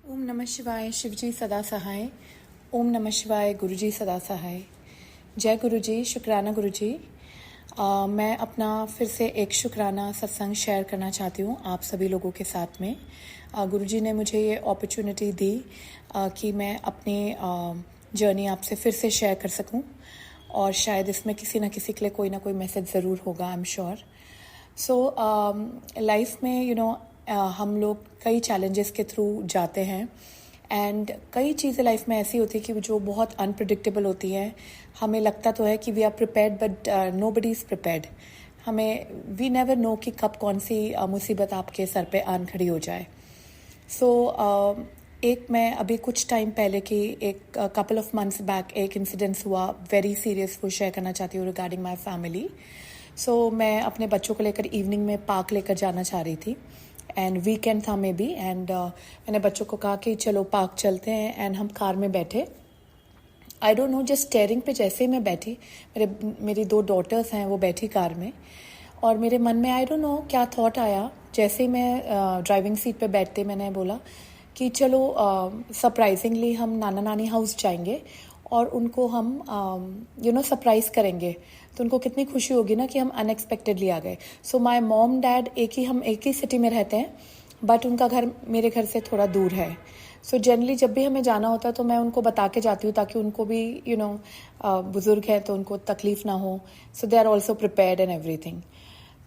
ओम नमः शिवाय। शिवजी सदा सहाय। ओम नमः शिवाय। गुरुजी सदा सहाय। जय गुरुजी। शुक्राना गुरुजी। मैं अपना फिर से एक शुक्राना सत्संग शेयर करना चाहती हूँ आप सभी लोगों के साथ में। गुरुजी ने मुझे ये अपॉर्चुनिटी दी कि मैं अपनी जर्नी आपसे फिर से शेयर कर सकूँ और शायद इसमें किसी न किसी के लिए कोई ना कोई मैसेज ज़रूर होगा, I am sure. So life में हम लोग कई चैलेंजेस के थ्रू जाते हैं एंड कई चीज़ें लाइफ में ऐसी होती है कि जो बहुत अनप्रिडिक्टेबल होती है। हमें लगता तो है कि we are prepared but nobody is prepared. हमें वी नेवर नो कि कब कौन सी मुसीबत आपके सर पे आन खड़ी हो जाए। सो एक मैं अभी कुछ टाइम पहले की एक कपल ऑफ मंथ्स बैक एक इंसिडेंस हुआ, वेरी सीरियस, वो शेयर करना चाहती हूँ रिगार्डिंग माई फैमिली। सो मैं अपने बच्चों को लेकर इवनिंग में पार्क लेकर जाना चाह रही थी एंड वीकेंड था मे बी एंड मैंने बच्चों को कहा कि चलो पार्क चलते हैं एंड हम कार में बैठे। आई डोंट नो, जस्ट स्टेयरिंग पे जैसे ही मैं बैठी, मेरी दो डॉटर्स हैं, वो बैठी कार में और मेरे मन में आई डोंट नो क्या थॉट आया। जैसे ही मैं ड्राइविंग सीट पे बैठते मैंने बोला कि चलो सरप्राइजिंगली हम नाना नानी हाउस जाएंगे और उनको हम सरप्राइज करेंगे, तो उनको कितनी खुशी होगी ना कि हम अनएक्सपेक्टेडली आ गए। सो माय मॉम डैड हम एक ही सिटी में रहते हैं बट उनका घर मेरे घर से थोड़ा दूर है। सो जनरली जब भी हमें जाना होता है तो मैं उनको बता के जाती हूँ ताकि उनको भी बुजुर्ग है तो उनको तकलीफ ना हो। So they are also prepared and everything.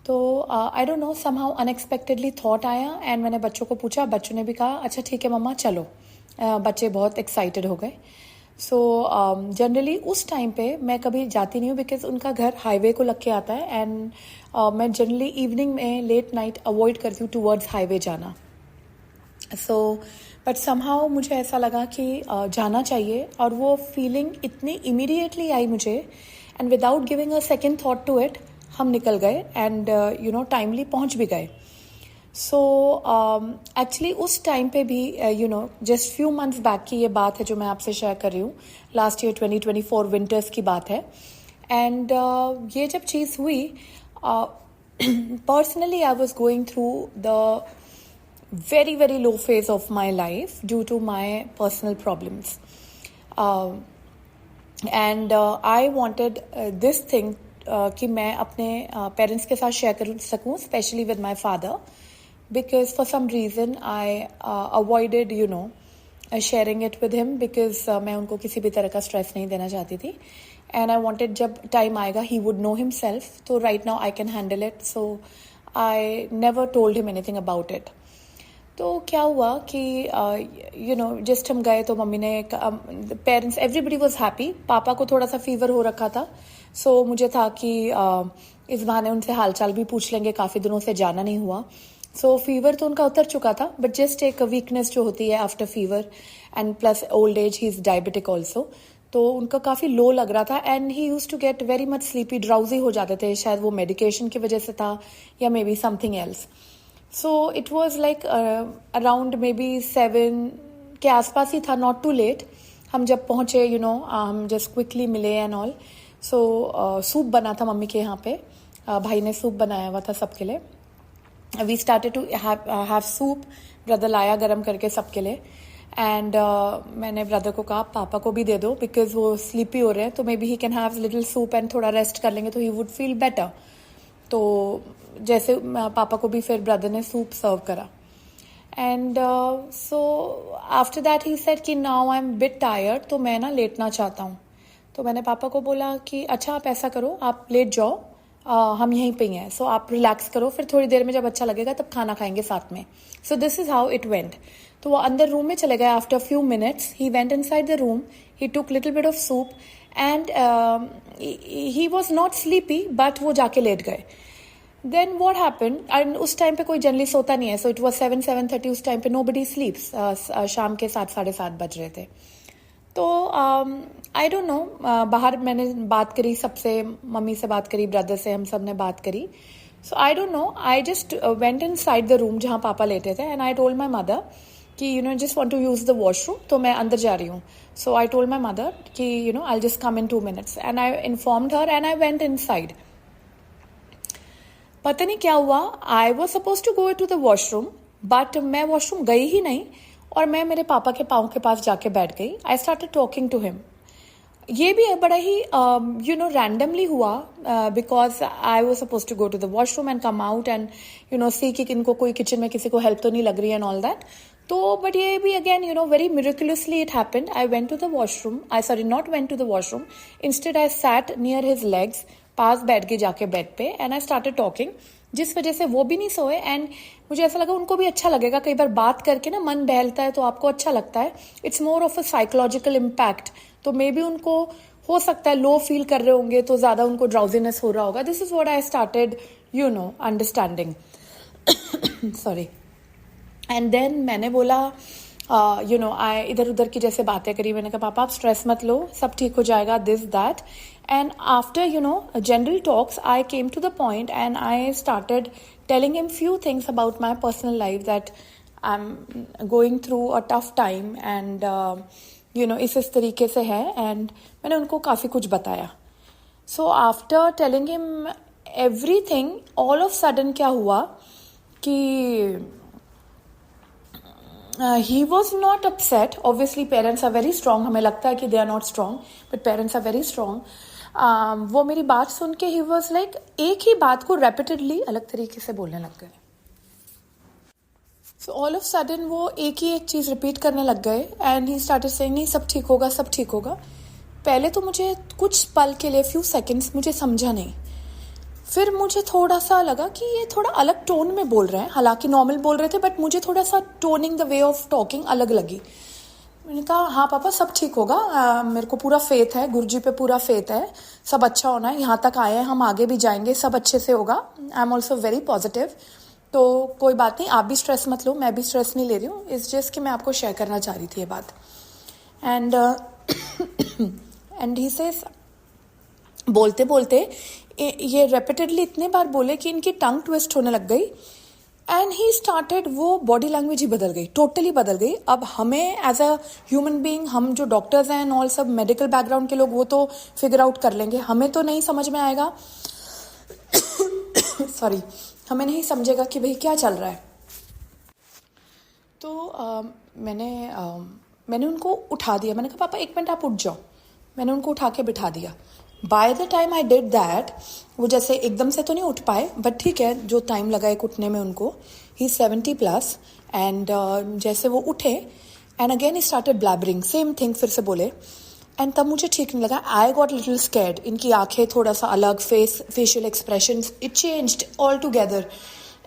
तो I don't know, somehow unexpectedly thought आया एंड मैंने बच्चों को पूछा, बच्चों ने भी कहा अच्छा ठीक है मम्मा चलो। बच्चे बहुत एक्साइटेड हो गए। सो जनरली उस टाइम पे मैं कभी जाती नहीं हूँ बिकॉज उनका घर हाईवे को लग के आता है एंड मैं जनरली इवनिंग में लेट नाइट अवॉइड करती हूँ टूवर्ड्स हाईवे जाना। सो बट समहाउ मुझे ऐसा लगा कि जाना चाहिए और वो फीलिंग इतनी इमीडिएटली आई मुझे and without giving a second thought to it हम निकल गए एंड टाइमली पहुंच भी गए। सो एक्चुअली उस टाइम पे भी जस्ट फ्यू मंथ्स बैक की ये बात है जो मैं आपसे शेयर कर रही हूँ। लास्ट ईयर 2024 विंटर्स की बात है एंड ये जब चीज़ हुई, personally I was going through the very very low phase of my life due to my personal problems, and I wanted this thing कि मैं अपने पेरेंट्स के साथ शेयर कर सकूं, specially with my father, because for some reason I avoided sharing it with him because मैं उनको किसी भी तरह का स्ट्रेस नहीं देना चाहती थी एंड आई वांटेड जब टाइम आएगा ही वुड नो हिमसेल्फ, तो right now I can handle it. So I never told him anything about it. तो क्या हुआ कि जस्ट हम गए तो मम्मी ने, पेरेंट्स एवरीबडी वॉज हैप्पी। पापा को थोड़ा सा फीवर हो रखा था, सो मुझे था कि इस बहाने उनसे हालचाल भी पूछ लेंगे, काफ़ी दिनों से जाना नहीं हुआ। सो फीवर तो उनका उतर चुका था बट जस्ट एक वीकनेस जो होती है after fever and plus old age, he is diabetic also, तो उनका काफ़ी लो लग रहा था and he use to get very much sleepy, drowsy हो जाते थे। शायद वो मेडिकेशन की वजह से था या may be something else. So it was like around may be 7 के आसपास ही था, नॉट टू लेट। हम जब पहुंचे हम जस्ट क्विकली मिले एंड ऑल। सो सूप बना था मम्मी के यहाँ पे, भाई ने सूप बनाया हुआ था सबके लिए। We started to have soup, brother लाया गरम करके सबके लिए एंड मैंने ब्रदर को कहा पापा को भी दे दो बिकॉज वो स्लीपी हो रहे हैं, तो may be he can have little soup and थोड़ा रेस्ट कर लेंगे तो ही वुड फील बेटर। तो जैसे पापा को भी फिर ब्रदर ने सूप सर्व करा and so after that he said कि now I am bit tired, तो मैं ना लेटना चाहता हूँ। तो मैंने पापा को बोला कि अच्छा आप ऐसा करो, आप लेट जाओ, हम यहीं पे ही हैं, सो आप रिलैक्स करो, फिर थोड़ी देर में जब अच्छा लगेगा तब खाना खाएंगे साथ में। सो this is how it went. तो वो अंदर रूम में चले गए। After few minutes he went inside the room, he took little bit of soup and he was not sleepy but वो जाके लेट गए। देन वॉट हैपन, एंड उस टाइम पे कोई जनरली सोता नहीं है, सो इट वॉज 7-7:30, उस टाइम पे नो बडी स्लीप्स, शाम के 7-7:30 बज रहे थे। तो आई डोंट नो, बाहर मैंने बात करी सबसे, मम्मी से बात करी, ब्रदर से, हम सब ने बात करी। So I don't know, I just went inside the room जहाँ पापा लेटे थे and I told my mother कि just want to use the washroom, तो मैं अंदर जा रही हूँ। सो आई टोल्ड माई मदर कि I just come in 2 minutes and I informed her and I went inside. पता नहीं क्या हुआ, I was suppose to go to the washroom but मैं वॉशरूम गई ही नहीं और मैं मेरे पापा के पाँव के पास जाके बैठ गई. I started talking to him. ये भी बड़ा ही रैंडमली हुआ, because I was suppose to go to the washroom and come out and see कि इनको कोई किचन में किसी को हेल्प तो नहीं लग रही एंड ऑल दैट. तो बट ये भी again very miraculously it happened. I went to the washroom, I sorry not went to the washroom, instead I sat near his legs, पास बैठ गई जाके बेड पे, एंड आई स्टार्टेड टॉकिंग, जिस वजह से वो भी नहीं सोए एंड मुझे ऐसा लगा उनको भी अच्छा लगेगा. कई बार बात करके ना मन बहलता है तो आपको अच्छा लगता है. It's more of a psychological impact. तो मे बी उनको हो सकता है लो फील कर रहे होंगे तो ज्यादा उनको ड्राउजीनेस हो रहा होगा. This is what I started understanding. Sorry. And then मैंने बोला आई इधर उधर की जैसे बातें करी. मैंने कहा पापा आप स्ट्रेस मत लो, सब ठीक हो जाएगा, this that. And after general talks I came to the point and I started telling him few things about my personal life that I am going through a tough time and इस तरीके से है. And मैंने उनको काफ़ी कुछ बताया. So after telling him everything, all of sudden क्या हुआ कि he was not upset. Obviously parents are very strong. हमें लगता है कि they are not strong, but parents are very strong. वो मेरी बात सुन के he was like एक ही बात को repeatedly अलग तरीके से बोलने लग गए. So all of sudden वो एक ही एक चीज़ रिपीट करने लग गए and he started saying नहीं सब ठीक होगा, सब ठीक होगा. पहले तो मुझे कुछ पल के लिए few seconds मुझे समझा नहीं. फिर मुझे थोड़ा सा लगा कि ये थोड़ा अलग टोन में बोल रहे हैं, हालांकि नॉर्मल बोल रहे थे बट मुझे थोड़ा सा toning the way of talking अलग लगी. मैंने कहा हाँ पापा सब ठीक होगा, मेरे को पूरा फेथ है, गुरुजी पे पूरा फेथ है, सब अच्छा होना है, यहाँ तक आए हैं हम, आगे भी जाएंगे, सब अच्छे से होगा. I am also very positive. तो कोई बात नहीं, आप भी स्ट्रेस मत लो, मैं भी स्ट्रेस नहीं ले रही हूँ. इस जस्ट कि मैं आपको शेयर करना चाह रही थी ये बात. एंड ही सेज, बोलते बोलते ये रेपिटेडली इतने बार बोले कि इनकी टंग ट्विस्ट होने लग गई. एंड ही स्टार्टेड, वो बॉडी लैंग्वेज ही बदल गई, टोटली बदल गई. अब हमें एज अ ह्यूमन बीइंग, हम जो डॉक्टर्स हैं ऑल, सब मेडिकल बैकग्राउंड के लोग, वो तो फिगर आउट कर लेंगे, हमें तो नहीं समझ में आएगा. सॉरी, हमें नहीं समझेगा कि भाई क्या चल रहा है. तो मैंने उनको उठा दिया. मैंने कहा पापा एक मिनट आप उठ जाओ. मैंने उनको उठा के बिठा दिया. By the time I did that, वो जैसे एकदम से तो नहीं उठ पाए, बट ठीक है, जो टाइम लगा एक उठने में उनको. ही 70+, एंड जैसे वो उठे and again he started blabbering, same thing फिर से बोले. एंड तब मुझे ठीक नहीं लगा. I got little scared. इनकी आंखें थोड़ा सा अलग, facial expressions, it changed all together.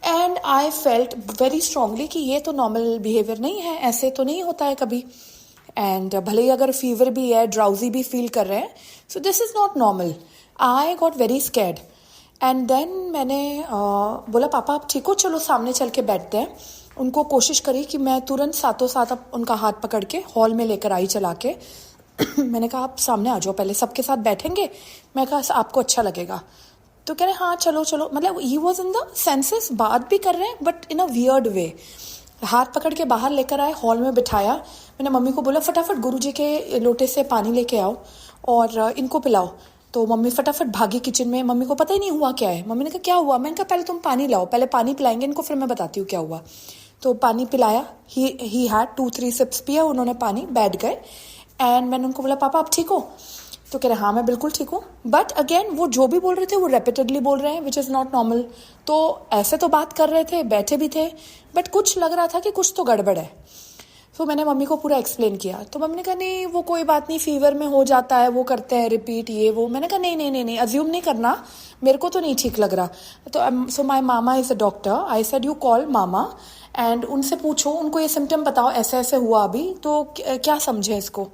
And I felt very strongly कि ये तो नॉर्मल बिहेवियर नहीं है, ऐसे तो नहीं होता है कभी. एंड भले ही अगर फीवर भी है, ड्राउजी भी फील कर रहे हैं, so this is not normal. I got very scared. And then मैंने बोला पापा आप ठीक हो, चलो सामने चल के बैठते हैं. उनको कोशिश करी कि मैं तुरंत साथों साथ उनका हाथ पकड़ के हॉल में लेकर आई चला के. मैंने कहा आप सामने आ जाओ, पहले सबके साथ बैठेंगे, मैं कहा आपको अच्छा लगेगा. तो कह रहे हाँ चलो चलो. मतलब he was in the senses, बात भी कर रहे हैं but in a weird way. हाथ पकड़ के बाहर लेकर आए, हॉल में बिठाया. मैंने मम्मी को बोला फटाफट गुरुजी के लोटे से पानी लेके आओ और इनको पिलाओ. तो मम्मी फटाफट भागी किचन में. मम्मी को पता ही नहीं हुआ क्या है. मम्मी ने कहा क्या हुआ. मैंने कहा पहले तुम पानी लाओ, पहले पानी पिलाएंगे इनको, फिर मैं बताती हूँ क्या हुआ. तो पानी पिलाया. ही हैड 2-3 सिप्स पिया उन्होंने पानी, बैठ गए. एंड मैंने उनको बोला पापा आप ठीक हो. तो कह रहे हाँ मैं बिल्कुल ठीक हूँ. बट अगेन वो जो भी बोल रहे थे वो रेपिटेडली बोल रहे हैं, विच इज़ नॉट नॉर्मल. तो ऐसे तो बात कर रहे थे, बैठे भी थे, बट कुछ लग रहा था कि कुछ तो गड़बड़ है. तो मैंने मम्मी को पूरा एक्सप्लेन किया. तो मम्मी ने कहा नहीं वो कोई बात नहीं, फीवर में हो जाता है, वो करते हैं रिपीट ये वो. मैंने कहा नहीं नहीं नहीं नहीं, अज्यूम नहीं करना, मेरे को तो नहीं ठीक लग रहा. तो so my mama is a doctor. I said you call mama and उनसे पूछो, उनको ये सिम्टम बताओ, ऐसे ऐसे हुआ अभी, तो क्या समझे इसको.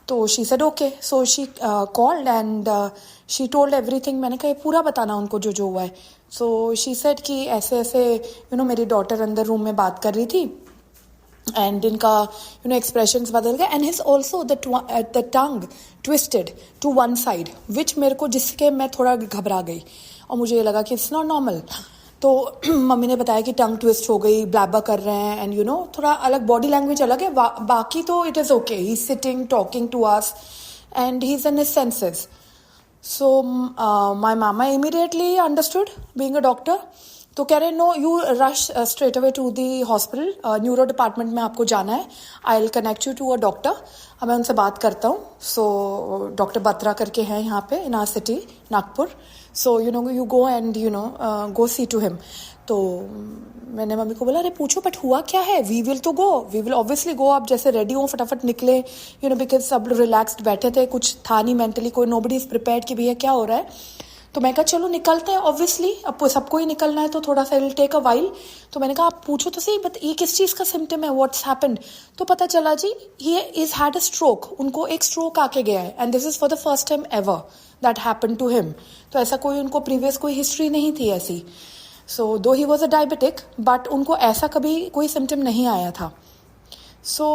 तो she said okay. So she called and she told everything. मैंने कहा पूरा बताना उनको जो जो हुआ है. सो शी सेड कि ऐसे ऐसे मेरी डॉटर अंदर रूम में बात कर रही थी एंड इनका एक्सप्रेशंस बदल गए. And his also the tongue twisted to one side, which मेरे को, जिसके मैं थोड़ा घबरा गई और मुझे ये लगा कि इट्स नॉट नॉर्मल. तो मम्मी ने बताया कि टंग ट्विस्ट हो गई, ब्लैबर कर रहे हैं एंड थोड़ा अलग बॉडी लैंग्वेज अलग है. बाकी तो it is okay. He is sitting talking to us and he is in his senses. So my मामा immediately understood, being a doctor. तो कह रहे no you rush straight away to the hospital, neuro department में आपको जाना है, I will connect you to a doctor. मैं उनसे बात करता हूँ। सो डॉक्टर बत्रा करके हैं यहाँ पे in our city Nagpur. So you go and go see to him. तो मैंने मम्मी को बोला अरे पूछो बट हुआ क्या है, वी विल ऑब्वियसली गो। आप जैसे रेडी हो फटाफट निकले, बिकॉज सब रिलैक्स्ड बैठे थे, कुछ था नहीं मेंटली, कोई नोबडी इज प्रिपेयर्ड कि भैया क्या हो रहा है। तो मैं कहा चलो निकलते हैं, ऑब्वियसली अब सबको ही निकलना है तो थोड़ा सा इट टेक अ वाइल। तो मैंने कहा आप पूछो तो सही बट ये किस चीज़ का सिम्टम है, व्हाट्स हैपेंड। तो पता चला जी he is had a stroke, उनको एक स्ट्रोक आके गया है and this is for the first time ever that happened to him. तो ऐसा कोई उनको प्रीवियस कोई हिस्ट्री नहीं थी ऐसी। So though he was a diabetic but उनको ऐसा कभी कोई सिम्टम नहीं आया था। So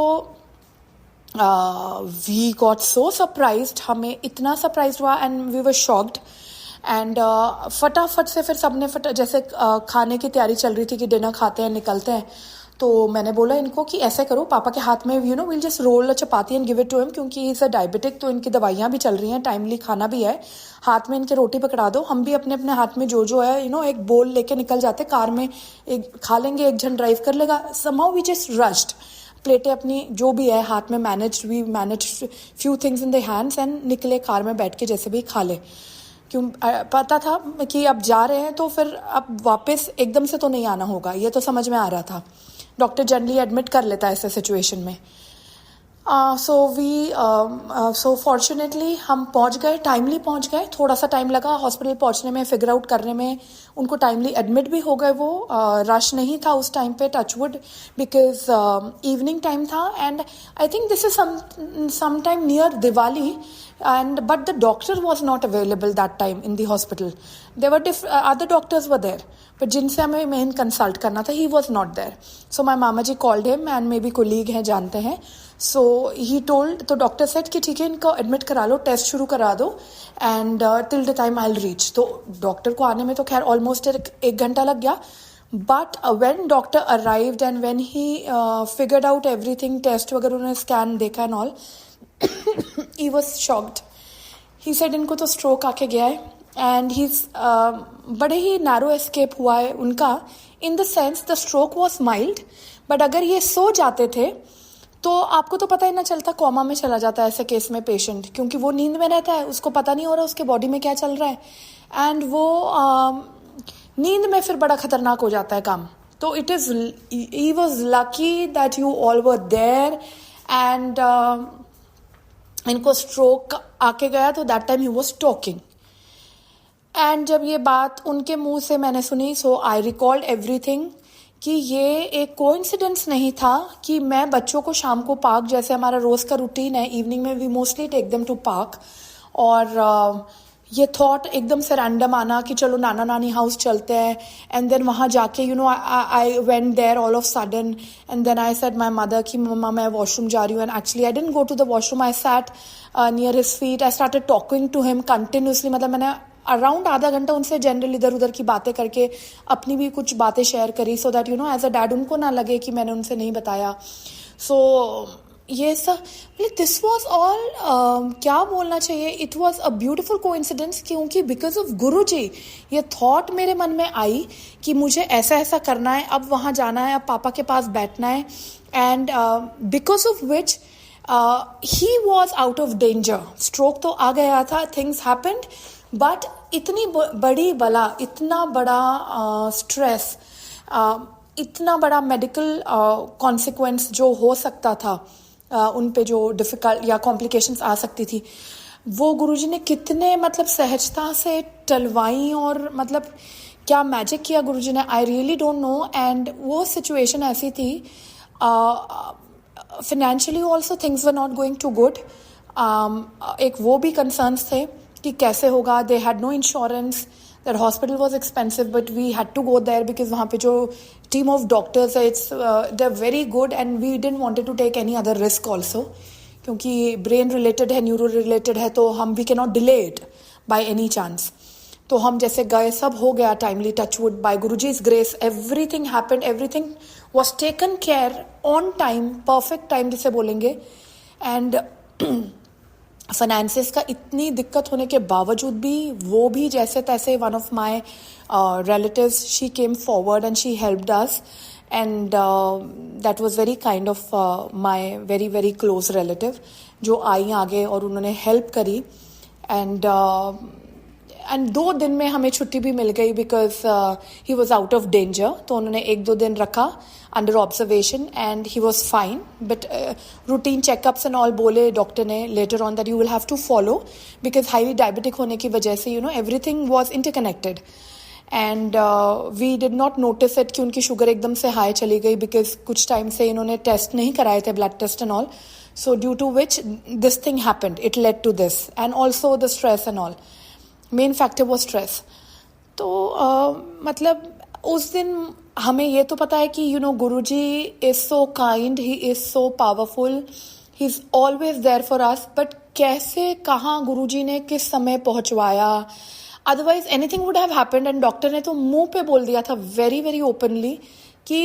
we got so surprised, हमें इतना सरप्राइज हुआ and we were shocked. And फटाफट से फिर सबने जैसे खाने की तैयारी चल रही थी कि डिनर खाते हैं निकलते हैं। तो मैंने बोला इनको कि ऐसे करो पापा के हाथ में will just roll a chapati and give it to him, क्योंकि ही इज़ अ डायबिटिक, तो इनकी दवाइयाँ भी चल रही हैं, टाइमली खाना भी है, हाथ में इनके रोटी पकड़ा दो। हम भी अपने अपने हाथ में जो है एक बोल लेके निकल जाते कार में, एक खा लेंगे, एक जन ड्राइव कर लेगा। समहाउ वी जस्ट रश्ड, प्लेटें अपनी जो भी है हाथ में we manage few things in the hands and निकले कार में बैठ के जैसे भी खा ले। क्यों पता था कि अब जा रहे हैं तो फिर अब वापस एकदम से तो नहीं आना होगा, ये तो समझ में आ रहा था। डॉक्टर जनरली एडमिट कर लेता है ऐसे सिचुएशन में। सो फॉर्चुनेटली हम पहुंच गए, टाइमली पहुंच गए। थोड़ा सा टाइम लगा हॉस्पिटल पहुंचने में, फिगर आउट करने में, उनको टाइमली एडमिट भी हो गए। वो रश नहीं था उस टाइम पे, टचवुड, बिकॉज इवनिंग टाइम था and I think this is some time near Diwali and but the doctor was not available that time in the hospital. There were other doctors were there, but जिनसे हमें main consult करना था, he was not there. So my mama ji called him and maybe colleague हैं, जानते हैं. So he told, तो doctor said कि ठीक है इनको एडमिट करा लो, टेस्ट शुरू करा दो and till the time I will reach. तो डॉक्टर को आने में तो खैर ऑलमोस्ट 1 घंटा लग गया। But when doctor arrived and when he figured out everything, test वगैरह उन्होंने स्कैन देखा and all, he was shocked. He said इनको तो स्ट्रोक आके गया है एंड बड़े ही नैरो एस्केप हुआ है उनका, in the sense the stroke was mild, but अगर ये सो जाते थे तो आपको तो पता ही ना चलता, कोमा में चला जाता है ऐसे केस में पेशेंट, क्योंकि वो नींद में रहता है, उसको पता नहीं हो रहा उसके बॉडी में क्या चल रहा है एंड वो नींद में फिर बड़ा खतरनाक हो जाता है काम। तो he was lucky that you all were there and इनको स्ट्रोक आके गया तो that time he was talking. And जब ये बात उनके मुंह से मैंने सुनी, सो आई रिकॉल्ड एवरीथिंग, कि ये एक कोइंसिडेंस नहीं था कि मैं बच्चों को शाम को पार्क, जैसे हमारा रोज का रूटीन है, इवनिंग में we mostly take them to park, और ये थॉट एकदम से रैंडम आना कि चलो नाना नानी हाउस चलते हैं एंड देन वहाँ जाके I went there all of sudden and then I said my mother कि मम्मा मैं वॉशरूम जा रही हूँ and actually I didn't go to the washroom, I sat near his feet, I started talking to him continuously. मतलब मैंने around आधा घंटा उनसे जनरल इधर उधर की बातें करके अपनी भी कुछ बातें शेयर करी, so that as a dad उनको ना लगे कि मैंने उनसे नहीं बताया। सो ये सब दिस वॉज ऑल, क्या बोलना चाहिए, it was a beautiful coincidence, क्योंकि बिकॉज ऑफ गुरु जी ये थॉट मेरे मन में आई कि मुझे ऐसा ऐसा करना है, अब वहाँ जाना है, अब पापा के पास बैठना है, and because of which he was out of danger. Stroke तो आ गया था, थिंग्स हैपेंड, बट इतनी बड़ी बला, इतना बड़ा स्ट्रेस, इतना बड़ा मेडिकल कॉन्सिक्वेंस जो हो सकता था, उन पे जो डिफिकल्ट या कॉम्प्लिकेशंस आ सकती थी, वो गुरुजी ने कितने मतलब सहजता से टलवाई, और मतलब क्या मैजिक किया गुरुजी ने, I really don't know. And वो सिचुएशन ऐसी थी, financially also things were not going to good. एक वो भी कंसर्न्स थे कि कैसे होगा, they had no insurance, that hospital was expensive but we had to go there because वहाँ पे जो टीम ऑफ डॉक्टर्स है, it's they are very good and we didn't wanted to take any other risk also, क्योंकि brain related है, neuro related है, तो हम we can not delay it by any chance. तो हम जैसे गए, सब हो गया timely, touch wood, by Guruji's grace everything happened, everything was taken care on time, perfect time जिसे बोलेंगे। एंड फाइनेंसेस का इतनी दिक्कत होने के बावजूद भी वो भी जैसे तैसे one of my relatives, she came forward and she helped us, and that was very kind of my very very close relative जो आई आगे और उन्होंने हेल्प करी. एंड 2 दिन में हमें छुट्टी भी मिल गई because he was out of danger. तो उन्होंने 1-2 दिन रखा under observation and he was fine. But routine checkups and all बोले डॉक्टर ने later on that you will have to follow because highly diabetic होने की वजह से everything was interconnected. And we did not notice it कि उनकी sugar एकदम से हाई चली गई बिकॉज कुछ टाइम से इन्होंने टेस्ट नहीं कराए थे, blood test and all. So due to which this thing happened, it led to this and also the stress and all. Main factor वो स्ट्रेस. तो मतलब उस दिन हमें ये तो पता है कि Guruji is so kind, he is so powerful, he is always there for us. But कैसे कहाँ गुरुजी ने किस समय पहुंचवाया, otherwise anything would have happened. And doctor ने तो मुंह पे बोल दिया था वेरी वेरी ओपनली कि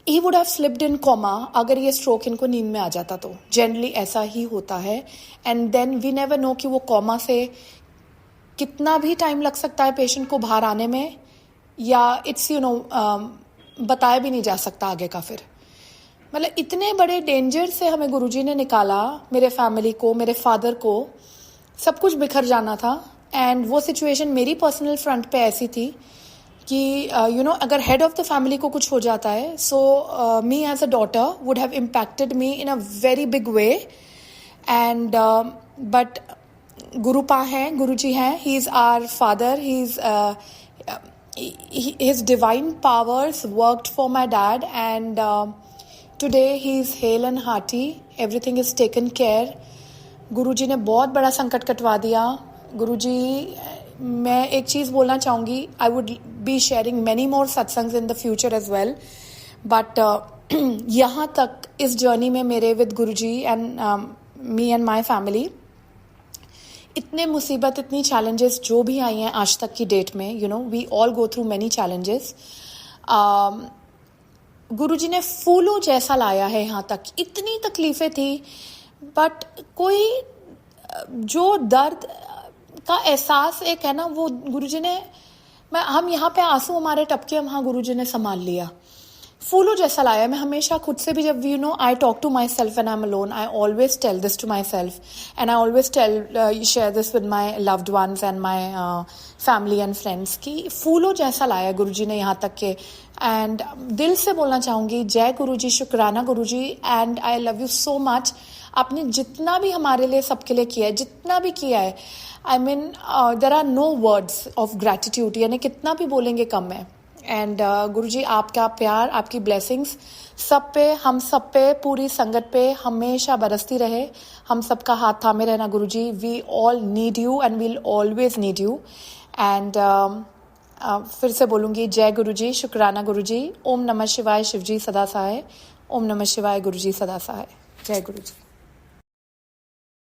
he would have slipped in coma अगर ये स्ट्रोक इनको नींद में आ जाता तो. जनरली ऐसा ही होता है. And then we never know कि वो कोमा से कितना भी टाइम लग सकता है पेशेंट को बाहर आने में, या इट्स बताया भी नहीं जा सकता आगे का. फिर मतलब इतने बड़े डेंजर से हमें गुरुजी ने निकाला, मेरे फैमिली को, मेरे फादर को. सब कुछ बिखर जाना था. एंड वो सिचुएशन मेरी पर्सनल फ्रंट पे ऐसी थी कि अगर हेड ऑफ द फैमिली को कुछ हो जाता है, so me as a daughter would have impacted me in a very big way. And but Gurupa हैं, गुरुजी हैं, he is our father, he is his divine powers worked for my dad, and today he is hale and hearty, everything is taken care. गुरुजी ने बहुत बड़ा संकट कटवा दिया. गुरुजी, मैं एक चीज़ बोलना चाहूँगी, I would be sharing many more satsangs in the future as well, but यहाँ तक इस जर्नी में मेरे with Guruji and me and my family इतने मुसीबत, इतनी चैलेंजेस जो भी आई हैं आज तक की डेट में, we all go through many challenges. Guruji ने फूलों जैसा लाया है यहाँ तक. इतनी तकलीफें थी बट कोई जो दर्द का एहसास एक है ना, वो गुरुजी ने, हम यहाँ पे आंसू हमारे टपके, वहाँ गुरुजी ने संभाल लिया. फूलों जैसा लाया. मैं हमेशा खुद से भी जब I talk to myself and I am alone, I always tell this to myself and I always share this with my loved ones and my family and friends कि फूलों जैसा लाया गुरुजी ने यहाँ तक के. एंड दिल से बोलना चाहूँगी, जय गुरुजी, शुक्राना Guruji, and I love you so much. आपने जितना भी हमारे लिए, सबके लिए किया है, जितना भी किया है, I mean there are no words of gratitude, यानी कितना भी बोलेंगे कम है. एंड गुरुजी, आपका प्यार, आपकी ब्लेसिंग्स सब पे, हम सब पे, पूरी संगत पे हमेशा बरसती रहे. हम सबका हाथ थामे रहना Guruji. We all need you and will always need you. And फिर से बोलूँगी, जय गुरुजी, शुक्राना गुरुजी. ओम नमः शिवाय, शिवजी सदा सहाय. ओम नमः शिवाय, गुरुजी सदा सहाय. जय गुरुजी.